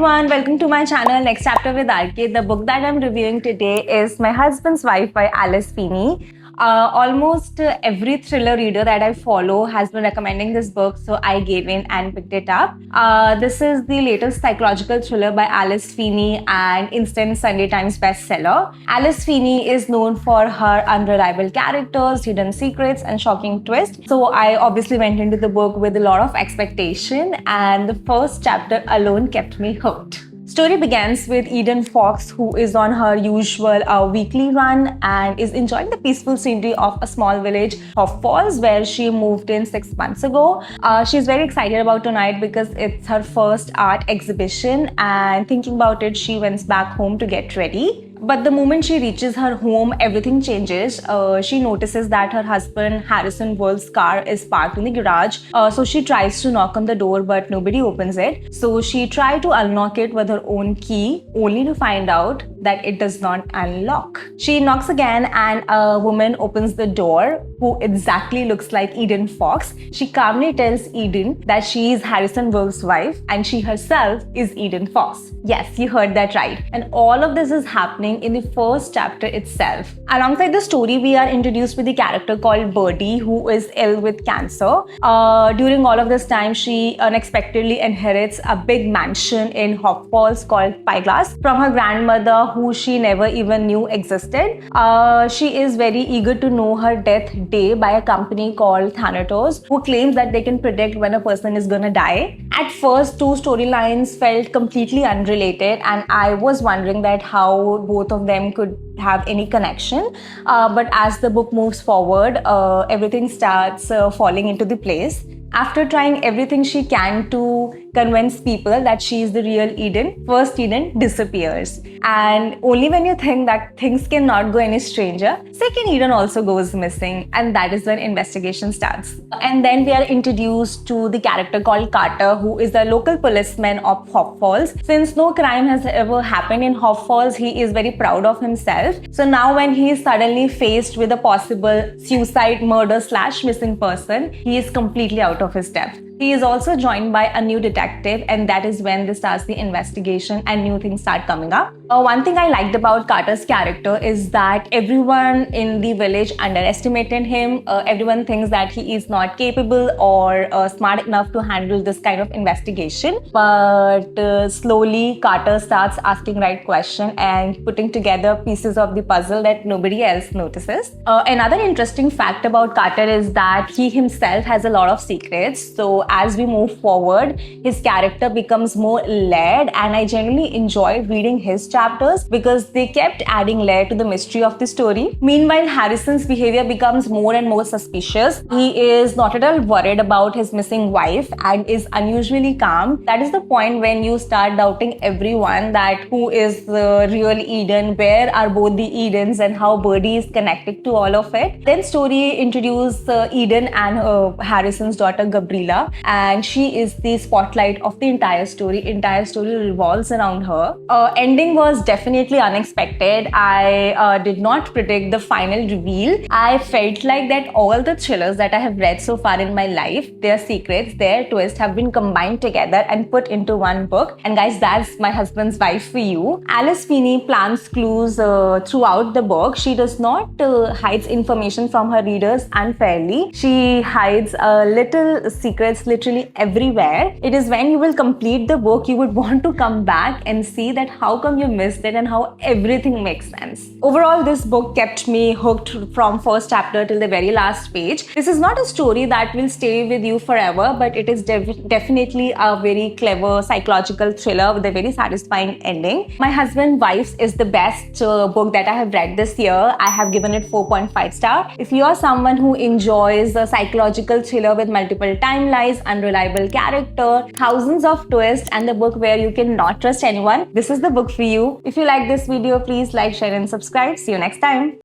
everyone, welcome to my channel Next Chapter with RK. The book that I'm reviewing today is My Husband's Wife by Alice Feeney. Almost every thriller reader that I follow has been recommending this book, so I gave in and picked it up. This is the latest psychological thriller by Alice Feeney and instant Sunday Times bestseller. Alice Feeney is known for her unreliable characters, hidden secrets, and shocking twists. So I obviously went into the book with a lot of expectation, and the first chapter alone kept me hooked. Story begins with Eden Fox, who is on her usual weekly run and is enjoying the peaceful scenery of a small village of Falls where she moved in 6 months ago. She's very excited about tonight because it's her first art exhibition, and thinking about it, she went back home to get ready. But the moment she reaches her home, everything changes. She notices that her husband Harrison Wolf's car is parked in the garage. So she tries to knock on the door, but nobody opens it. So she tries to unlock it with her own key, only to find out that it does not unlock. She knocks again, and a woman opens the door who exactly looks like Eden Fox. She calmly tells Eden that she is Harrison Wolf's wife and she herself is Eden Fox. Yes, you heard that right. And all of this is happening in the first chapter itself. Alongside the story, we are introduced with the character called Birdie, who is ill with cancer. During all of this time, she unexpectedly inherits a big mansion in Hop Falls called Spyglass from her grandmother, who she never even knew existed. She is very eager to know her death day by a company called Thanatos, who claims that they can predict when a person is gonna die. At first, two storylines felt completely unrelated, and I was wondering that how both of them could have any connection. But as the book moves forward, everything starts falling into the place. After trying everything she can to convince people that she is the real Eden, first Eden disappears. And only when you think that things cannot go any stranger, second Eden also goes missing, and that is when investigation starts. And then we are introduced to the character called Carter, who is a local policeman of Hop Falls. Since no crime has ever happened in Hop Falls, he is very proud of himself. So now when he is suddenly faced with a possible suicide, murder / missing person, he is completely out of his depth. He is also joined by a new detective, and that is when they starts the investigation and new things start coming up. One thing I liked about Carter's character is that everyone in the village underestimated him. Everyone thinks that he is not capable or smart enough to handle this kind of investigation. But slowly Carter starts asking right question and putting together pieces of the puzzle that nobody else notices. Another interesting fact about Carter is that he himself has a lot of secrets. So as we move forward, his character becomes more layered, and I genuinely enjoyed reading his chapters because they kept adding layer to the mystery of the story. Meanwhile, Harrison's behavior becomes more and more suspicious. He is not at all worried about his missing wife and is unusually calm. That is the point when you start doubting everyone, that who is the real Eden, where are both the Edens, and how Birdie is connected to all of it. Then story introduced Eden and Harrison's daughter Gabriela, and she is the spotlight of the entire story. Entire story revolves around her. Ending was definitely unexpected. I did not predict the final reveal. I felt like that all the thrillers that I have read so far in my life, their secrets, their twists have been combined together and put into one book. And guys, that's My Husband's Wife for you. Alice Feeney plants clues throughout the book. She does not hide information from her readers unfairly. She hides little secrets literally everywhere. It is when you will complete the book, you would want to come back and see that how come you missed it and how everything makes sense. Overall, this book kept me hooked from first chapter till the very last page. This is not a story that will stay with you forever, but it is definitely a very clever psychological thriller with a very satisfying ending. My Husband's Wife is the best book that I have read this year. I have given it 4.5 stars. If you are someone who enjoys a psychological thriller with multiple timelines, unreliable character, thousands of twists, and the book where you cannot trust anyone, this is the book for you. If you like this video, please like, share, and subscribe. See you next time.